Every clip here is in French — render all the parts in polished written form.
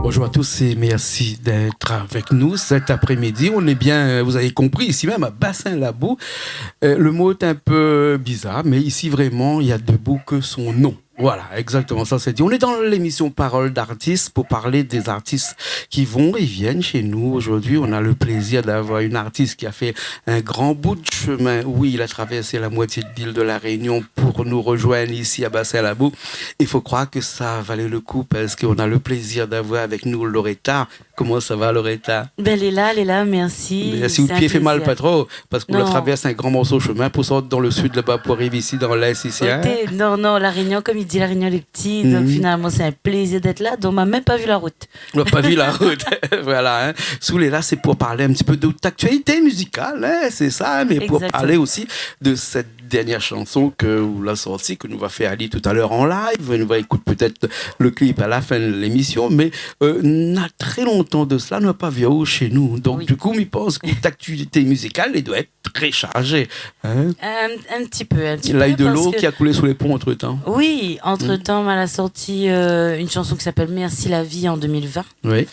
Bonjour à tous et merci d'être avec nous cet après-midi. On est bien, vous avez compris, ici même à Bassin-Labou. Le mot est un peu bizarre, mais ici vraiment, il y a debout que son nom. Voilà, exactement, ça c'est dit. On est dans l'émission Parole d'artistes pour parler des artistes qui vont et viennent chez nous. Aujourd'hui, on a le plaisir d'avoir une artiste qui a fait un grand bout de chemin. Oui, il a traversé la moitié de l'île de la Réunion pour nous rejoindre ici à Bassin-Labou. Il faut croire que ça valait le coup parce qu'on a le plaisir d'avoir avec nous Loretta. Comment ça va, Loretta? Ben, elle est là, merci. Si le pied fait mal, pas trop, parce qu'on traverse un grand morceau de chemin pour sortir dans le sud là-bas pour arriver ici dans l'est ici. Hein? Non, la Réunion, comme il dit, la Réunion est petite, donc finalement c'est un plaisir d'être là, donc on m'a même pas vu la route. On n'a pas vu la route, voilà. Hein. Soulé là, c'est pour parler un petit peu de d'actualité musicale, hein, c'est ça, mais pour parler aussi de cette dernière chanson que vous l'avez sortie, que nous va faire Ali tout à l'heure en live. Nous va écouter peut-être le clip à la fin de l'émission, mais n'a très longtemps de cela, n'a pas vu chez nous. Donc du coup, je pense que l'actualité musicale, elle doit être très chargée. Hein? Un petit peu. L'œil de l'eau qui a coulé sous les ponts entre-temps. Oui, entre-temps, elle a sorti une chanson qui s'appelle Merci la vie en 2020. Oui.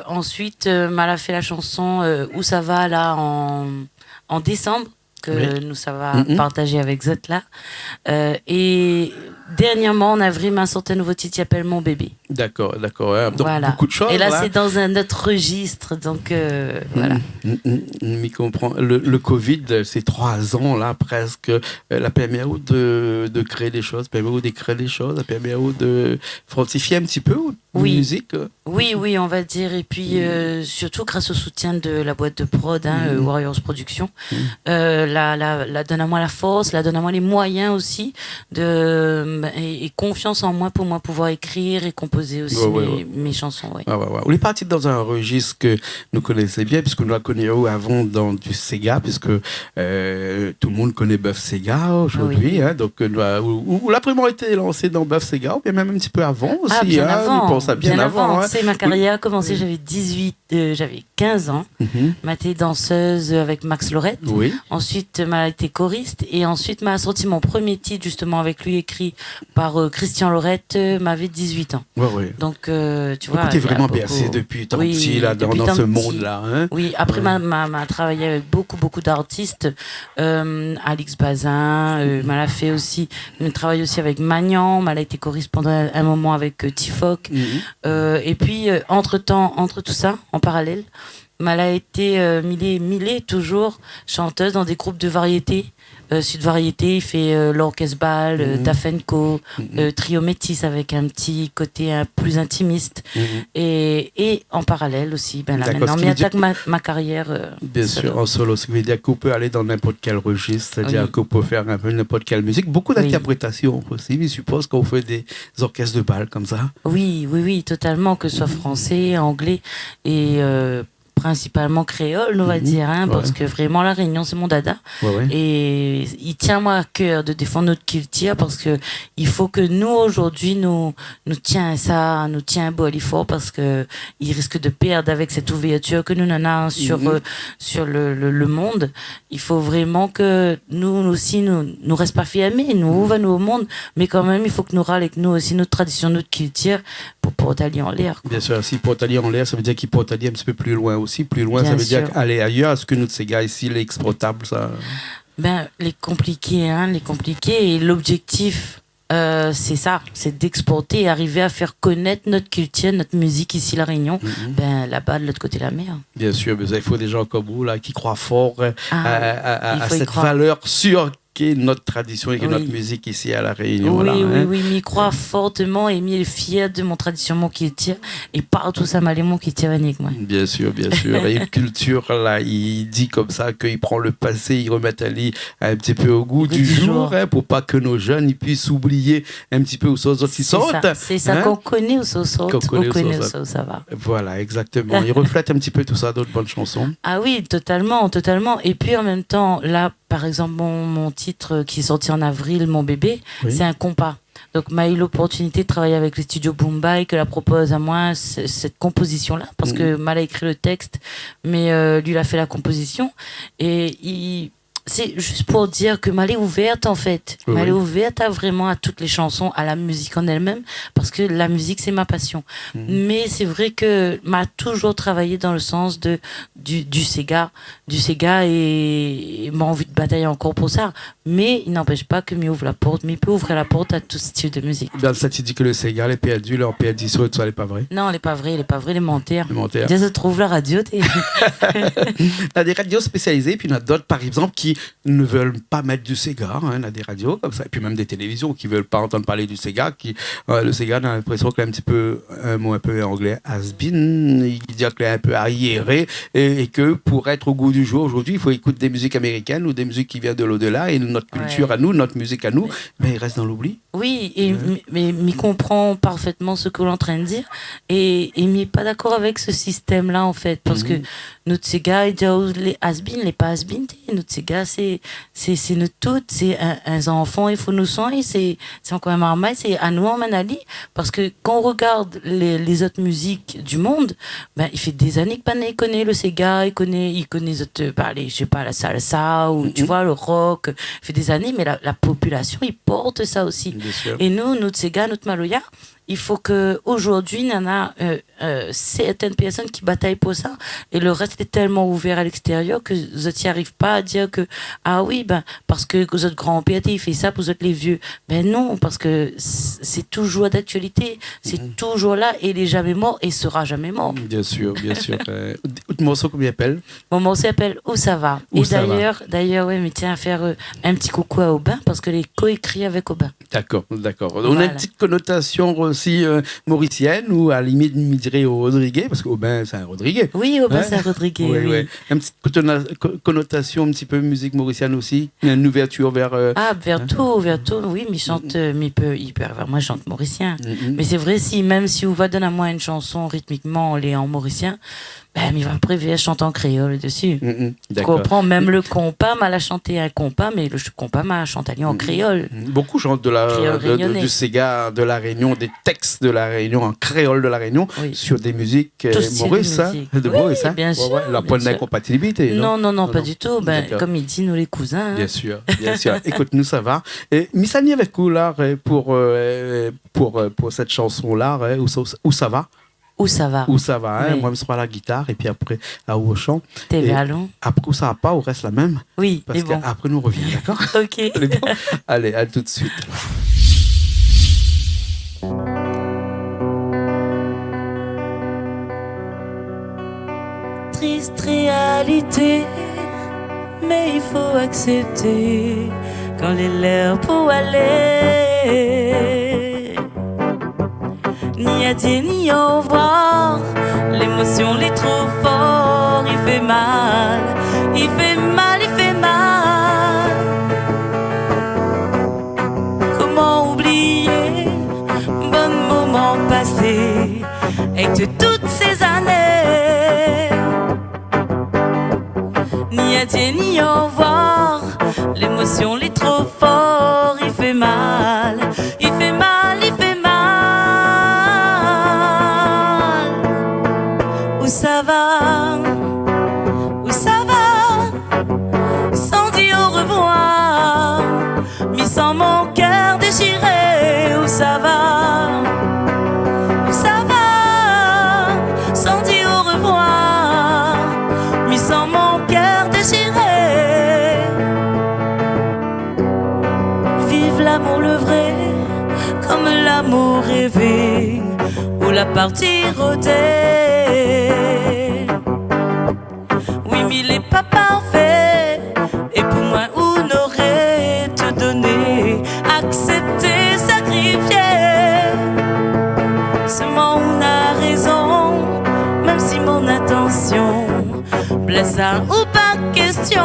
Ensuite, elle a fait la chanson Où ça va là en décembre, que nous ça va partager avec Zotla. Et dernièrement, en avril, m'a sorti un nouveau titre qui s'appelle Mon bébé. D'accord. Hein. Donc, voilà. Beaucoup de choses. Et là, c'est dans un autre registre, donc voilà. Je comprends. Le Covid, c'est 3 ans, là, presque. La permis de créer des choses, permis d'écrire des choses, la permis de fortifier un petit peu musique. Oui, on va dire. Et puis, surtout grâce au soutien de la boîte de prod, Warriors Productions, la donne à moi la force, la donne à moi les moyens aussi et confiance en moi pour moi pouvoir écrire et composer aussi mes chansons. Ouais. On est parti dans un registre que nous connaissons bien, puisque nous la connaissions avant dans du Sega, puisque tout le monde connaît Buff Sega aujourd'hui. Hein, donc, où la première a été lancée dans Buff Sega, ou bien même un petit peu avant aussi. Bien avant. Bien avant. Hein. C'est ma carrière a commencé, j'avais 15 ans. M'a été danseuse avec Max Lorette. Ensuite, m'a été choriste. Et ensuite, m'a sorti mon premier titre, justement, avec lui, écrit par Christian Lorette, m'avait 18 ans. Donc, tu vois. Tu es vraiment bercé depuis tant petit, là, dans ce monde-là. Hein. Oui, après, m'a travaillé avec beaucoup d'artistes. Alix Bazin, m'a fait aussi, travaillé aussi avec Magnan, m'a été choriste pendant un moment avec Tifoc. Et puis, entre tout ça, en parallèle, elle a été Millet, toujours chanteuse dans des groupes de variété. Sud Variété, il fait l'Orchestre Ball, Tafenco, Trio Métis avec un petit côté plus intimiste. Et en parallèle aussi, maintenant, m'y attaque ma carrière. Bien sûr, en solo. Ce qui veut dire qu'on peut aller dans n'importe quel registre, c'est-à-dire qu'on peut faire un peu n'importe quelle musique. Beaucoup d'interprétations possibles. Je suppose qu'on fait des orchestres de bal comme ça. Oui, totalement, que ce soit français, anglais et principalement créole, on va dire, parce que vraiment la Réunion c'est mon dada et il tient moi à cœur de défendre notre culture parce que il faut que nous aujourd'hui nous tient beau à fort parce que il risque de perdre avec cette ouverture que nous en avons sur le monde. Il faut vraiment que nous aussi nous reste pas fermés, nous ouvrons au monde, mais quand même il faut que nous râle avec nous aussi notre tradition, notre culture pour porter aller en l'air. Bien sûr, si porter aller en l'air, ça veut dire qu'il porte aller un petit peu plus loin aussi. Plus loin, ça veut dire aller ailleurs. Est-ce que nous, ces gars ici, les exportables, ça... les compliqués. Et l'objectif, c'est ça, c'est d'exporter et arriver à faire connaître notre culture, notre musique ici, la Réunion, là-bas, de l'autre côté de la mer. Bien sûr, mais il faut des gens comme vous, là, qui croient fort à cette valeur sûre qu'est notre tradition et notre musique ici à La Réunion. Oui, m'y crois fortement et m'y est fier de mon tradition, mon culture et partout ça m'a mon culture avec moi. Bien sûr. Et une culture, là, il dit comme ça qu'il prend le passé, il remet à lui un petit peu au goût du jour, pour pas que nos jeunes ils puissent oublier un petit peu où sont autres qui sortent. C'est ça qu'on connaît où sont sortent, on connaît où ça va. Voilà, exactement. Il reflète un petit peu tout ça, d'autres bonnes chansons. Ah oui, totalement. Et puis en même temps, là, par exemple, mon titre qui est sorti en avril, Mon bébé, c'est un compas. Donc, m'a eu l'opportunité de travailler avec les studios Boomba que la propose à moi cette composition-là, parce que Mal a écrit le texte, mais lui, il a fait la composition. Et c'est juste pour dire que Mal est ouverte, en fait. Oui. Mal est ouverte vraiment à toutes les chansons, à la musique en elle-même, parce que la musique, c'est ma passion. Mais c'est vrai que m'a toujours travaillé dans le sens du Sega et m'a envie de batailler encore pour ça. Mais il n'empêche pas que m'y ouvre la porte, mais il peut ouvrir la porte à tout style de musique. Dans ça, tu dis que le Sega est perdu, leur perdu sur tout ça, n'est pas vrai? Non, elle n'est pas vraie, les menteurs. Les menteurs. Déjà, se trouve la radio. Il y a des radios spécialisées, puis il y en a d'autres, par exemple, qui ne veulent pas mettre du Sega. Il y a des radios comme ça, et puis même des télévisions qui ne veulent pas entendre parler du Sega. Le Sega, on a l'impression qu'il est un petit peu, un mot un peu anglais, has-been, il dit qu'il est un peu arriéré, et que pour être au goût du jour aujourd'hui, il faut écouter des musiques américaines ou des musiques qui viennent de l'au-delà, et notre culture à nous, notre musique à nous, mais il reste dans l'oubli. Oui, mais il comprend parfaitement ce que l'on est en train de dire, et il n'est pas d'accord avec ce système-là, en fait, parce que notre Sega, il dit les has-been, les pas has-been, notre Sega, c'est nous toutes, c'est un enfant, il faut nous soigner, c'est encore un marmaille, c'est à nous en manali, parce que quand on regarde les autres musiques du monde, ben, il fait des années que il connaît le Sega, il connaît les autres, je sais pas, la salsa, ou tu vois, le rock, il fait des années, mais la population, il porte ça aussi. Et nous, notre Sega, notre Maloya, il faut qu'aujourd'hui, il y en a certaines personnes qui bataillent pour ça, et le reste est tellement ouvert à l'extérieur que vous n'y arrivez pas à dire que, ah oui, ben, parce que vous êtes grand-père, il fait ça, vous êtes les vieux. Ben non, parce que c'est toujours d'actualité, c'est toujours là, et il n'est jamais mort, et il sera jamais mort. Bien sûr, bien sûr. Votre morceau, comment il s'appelle? Mon morceau s'appelle Où ça va. Où et ça d'ailleurs, ouais, mais tiens à faire un petit coucou à Aubin, parce que les coécrits avec Aubin. D'accord. Voilà. On a une petite connotation aussi mauricienne, ou à la limite, on dirait au Rodriguez, parce qu'Aubin, c'est un Rodriguez. Oui, Aubin, c'est un Rodriguez. Oui. Ouais. Une petite connotation un petit peu musique mauricienne aussi. Il y a une ouverture vers. Vers tout, oui, mais il chante, mais il peut avoir, moi je chante mauricien. Mais c'est vrai, même si on va donner à moi une chanson rythmiquement, on est en mauricien, ben, il va préférer chanter en créole dessus. Je comprends, même le compas, mal à chanter un compas, mais le compas m'a chanté en créole. Beaucoup chantent du Sega de la Réunion, des textes de la Réunion, en créole de la Réunion, sur des musiques maurice, de Maurice. Bien sûr. La point d'incompatibilité. Non, pas du tout. Ben, comme il dit, nous les cousins. Bien sûr. Écoute, nous, ça va. Et Missani avec vous, là, pour cette chanson-là, où ça va? Où ça va? Où ça va, hein? Oui. Moi, je serai à la guitare et puis après, à au chant. Après, où ça va pas, on reste la même. Oui, parce qu'après, nous revient, d'accord? Ok. Allez, à tout de suite. Triste réalité, mais il faut accepter quand les lèvres pour aller. Ni adieu ni au revoir, l'émotion l'est trop fort, il fait mal, il fait mal, il fait mal. Comment oublier bon moment passé et de toutes ces années? Ni adieu ni au revoir, l'émotion l'est trop fort, il fait mal, il fait mal, il fait mal. Où ça va? Où ça va? Sans dire au revoir, mis sans mon cœur déchiré. Où ça va? Où ça va? Sans dire au revoir, mis sans mon cœur déchiré. Vive l'amour le vrai, comme l'amour rêvé, ou la partie rodée. Oui, mais il n'est pas parfait, et pour moi, on aurait te donné, accepter, sacrifier. Seulement, on a raison, même si mon attention blesse ou pas question.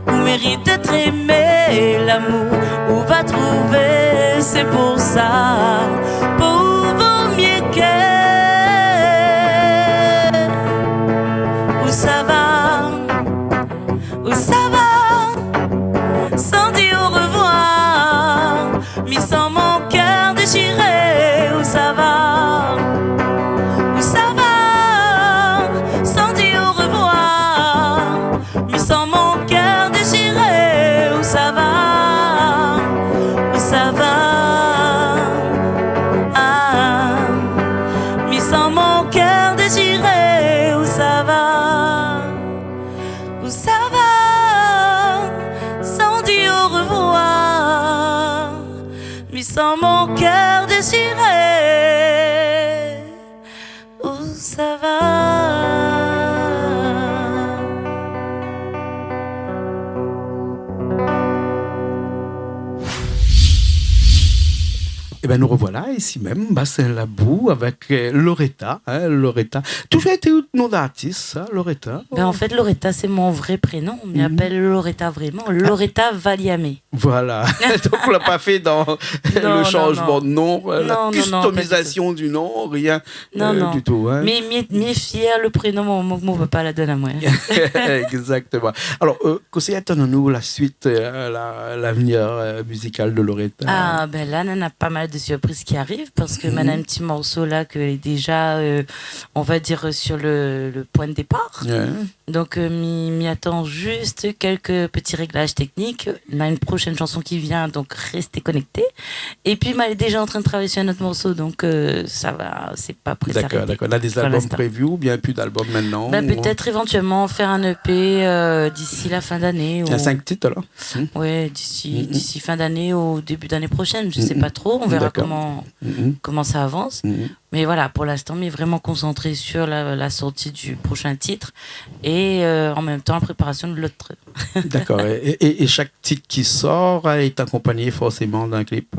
On mérite d'être aimé, l'amour, où va trouver, c'est pour ça, pour vaut mieux que. Où ça va? Où ça va? Sans dire au revoir, sans mon cœur déchiré. Où ça va? Où ça va? Sans dire au revoir, mais sans mon cœur déchiré. Où ça va? Eh ben nous revoilà ici même, Bassin-Labou, avec Loretta. Loretta. Toujours été un nom d'artiste, ça, Loretta? Ben en fait, Loretta, c'est mon vrai prénom. On m'appelle Loretta vraiment. Loretta Valiame. Voilà. Donc, on l'a pas fait dans le changement de nom, la customisation du nom, rien du tout. Hein. Mais m'y fier, le prénom, mon papa la donne à moi. Exactement. Alors, qu'est-ce attendons-nous la suite, l'avenir musical de Loretta? Ah, ben là, on a pas mal de surprises qui arrivent parce que maintenant, un petit morceau là qui est déjà, on va dire, sur le point de départ. Yeah. Donc, m'y attend juste quelques petits réglages techniques. On a une prochaine chanson qui vient, donc restez connectés. Et puis, elle est déjà en train de travailler sur un autre morceau, donc ça va, c'est pas prêt. D'accord. On a des albums prévus ou bien plus d'albums maintenant? Ben, peut-être éventuellement faire un EP d'ici la fin d'année. Un 5 titres alors? Oui, d'ici fin d'année ou début d'année prochaine, je sais pas trop. On verra comment ça avance. Mais voilà, pour l'instant, on est vraiment concentré sur la sortie du prochain titre et en même temps la préparation de l'autre. D'accord. Et chaque titre qui sort est accompagné forcément d'un clip?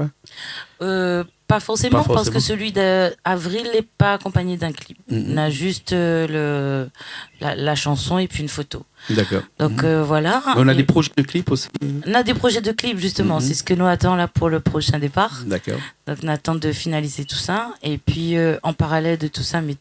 Pas forcément, parce que celui d'avril n'est pas accompagné d'un clip. On a juste la chanson et puis une photo. D'accord. Donc voilà. On a des projets de clips aussi? On a des projets de clips justement, c'est ce que nous attendons là pour le prochain départ. D'accord. Donc on attend de finaliser tout ça et puis en parallèle de tout ça, m'y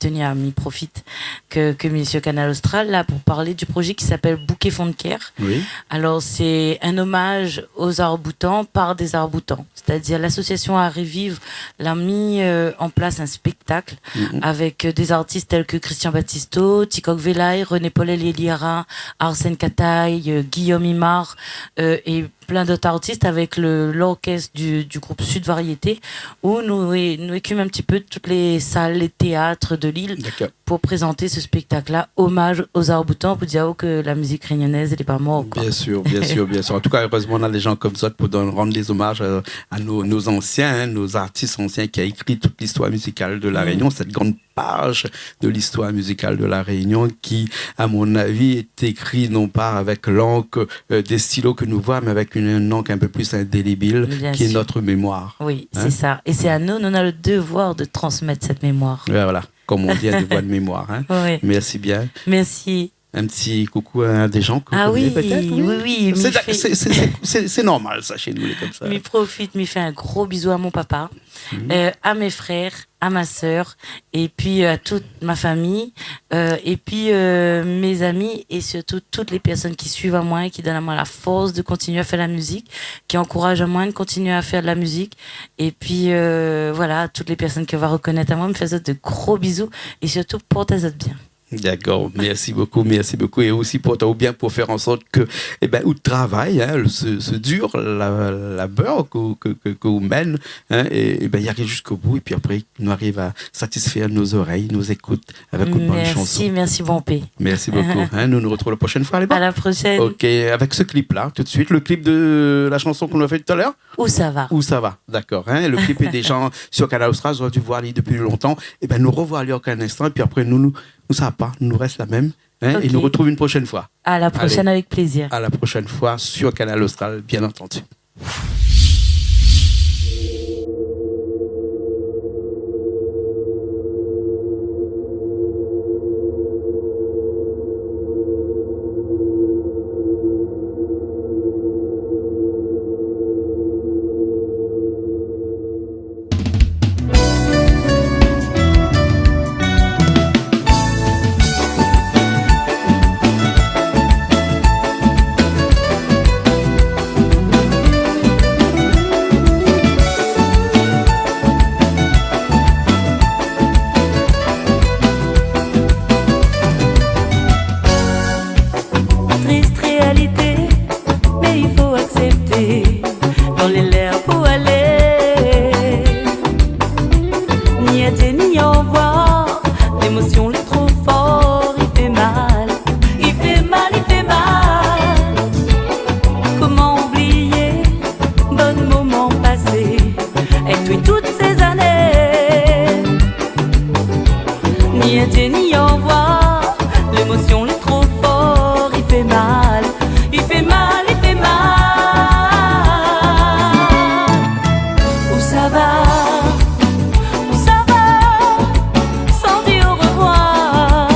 profite que Monsieur Canal Austral là pour parler du projet qui s'appelle Bouquet Fond de Care. Oui. Alors c'est un hommage aux arcs-boutants par des arcs-boutants, c'est-à-dire l'association Art et Vivre l'a mis en place un spectacle avec des artistes tels que Christian Battisto, Tikok Velaï, René Paul Eliara, Arsène Cataille, Guillaume Imard et plein d'autres artistes avec l'orchestre du groupe Sud Variété où nous écumons un petit peu toutes les salles, les théâtres de l'île pour présenter ce spectacle-là, hommage aux arcs-boutants pour dire que la musique réunionnaise elle est pas morte. Bien sûr. En tout cas, heureusement, on a des gens comme ça pour rendre des hommages à nos anciens, nos artistes anciens qui a écrit toute l'histoire musicale de la Réunion, cette grande page de l'histoire musicale de la Réunion qui, à mon avis, est écrit non pas avec l'encre des stylos que nous voyons, mais avec une encre un peu plus indélébile qui est notre mémoire. Oui, c'est ça. Et c'est à nous, on a le devoir de transmettre cette mémoire. Voilà, comme on dit, un devoir de mémoire. Hein. Oui. Merci bien. Merci. Un petit coucou à des gens que vous connaissez peut-être? Oui. C'est normal, ça, chez nous, les comme ça. M'y profite, m'y fait un gros bisou à mon papa, à mes frères, à ma sœur, et puis à toute ma famille, et puis mes amis, et surtout toutes les personnes qui suivent à moi et qui donnent à moi la force de continuer à faire la musique, qui encouragent à moi de continuer à faire de la musique. Et puis voilà, toutes les personnes qui vont reconnaître à moi, me font de gros bisous, et surtout portez-vous bien. D'accord, merci beaucoup. Et aussi pour faire en sorte que, où le travail, ce dur labeur que vous mène, il arrive jusqu'au bout et puis après, nous arrive à satisfaire nos oreilles, nos écoutes avec une bonne chanson. Merci, bon P. Merci beaucoup. Nous nous retrouvons la prochaine fois, les gars. À la prochaine. Ok, avec ce clip-là, tout de suite, le clip de la chanson qu'on a fait tout à l'heure. Où ça va, d'accord. Le clip est déjà sur Canal Austral, j'aurais dû voir depuis longtemps. Nous revoilà en instant et puis après, nous ça pas, nous reste la même. Okay. Et nous retrouvons une prochaine fois. À la prochaine. Allez, avec plaisir. À la prochaine fois sur Canal Austral, bien entendu. Ni adieu ni au revoir, l'émotion l'est trop fort, il fait mal, il fait mal, il fait mal. Où ça va? Où ça va? Sans dire au revoir,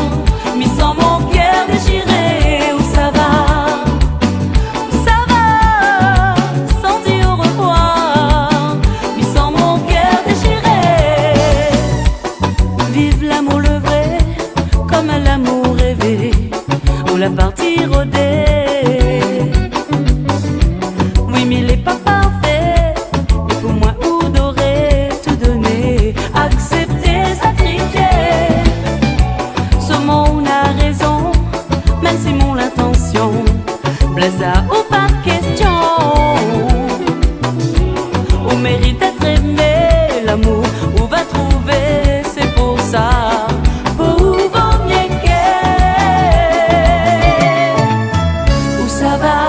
mais sans mon cœur déchiré. Où ça va? Où ça va? Sans dire au revoir, mais sans mon cœur déchiré. Vive l'amour le vrai, comme à l'amour rêvé, ou la partie rodée. Oui, mais il n'est pas parfait, et pour moi, où d'aurait tout donné, accepter, sacrifier. Ce monde a raison, même si mon intention, blaza ou pas question. On mérite d'être aimé, l'amour, où va trouver, c'est pour ça. Où ça va?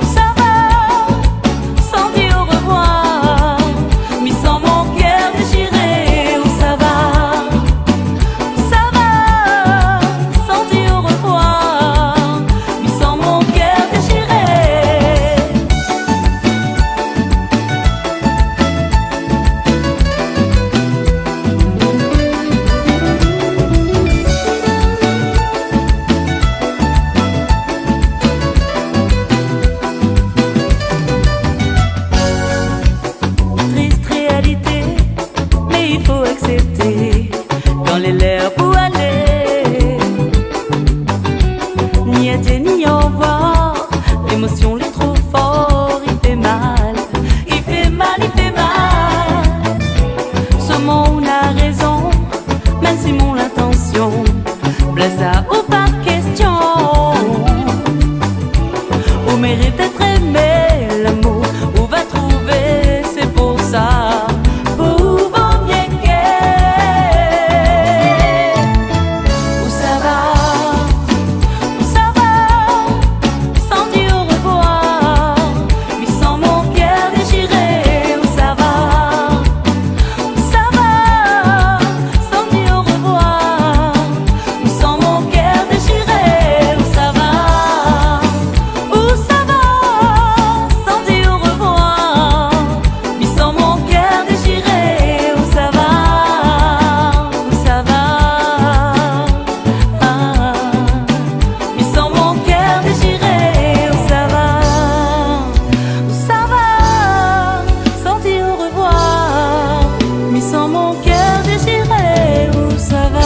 Où ça va? Sans dire au revoir, mais sans mon cœur déchiré. Où ça va? Où ça va? Sans dire au revoir, mais sans mon cœur déchiré. Triste réalité, mais il faut accepter quand les lèvres pour aller. Ni adieu ni au revoir, l'émotion l'est trop fort, il fait mal, il fait mal, il fait mal. Ce monde a raison, même si mon intention, blaza ou pas question. On mérite d'être aimé, l'amour, où va trouver, c'est pour ça. Pour bien qu'est. Où ça va? Où ça va? Sans dire au revoir, mais sans mon cœur déchiré. Où ça va? Où ça va? Sans dire au revoir, mais sans mon cœur déchiré. Où ça va? Où ça va? Sans dire au revoir, mais sans mon cœur déchiré. Où ça va? Où ça va? Mais sans mon cœur déchiré. Où ça va? Où ça va? Sans dire au revoir, mais sans mon cœur déchiré. Où ça va?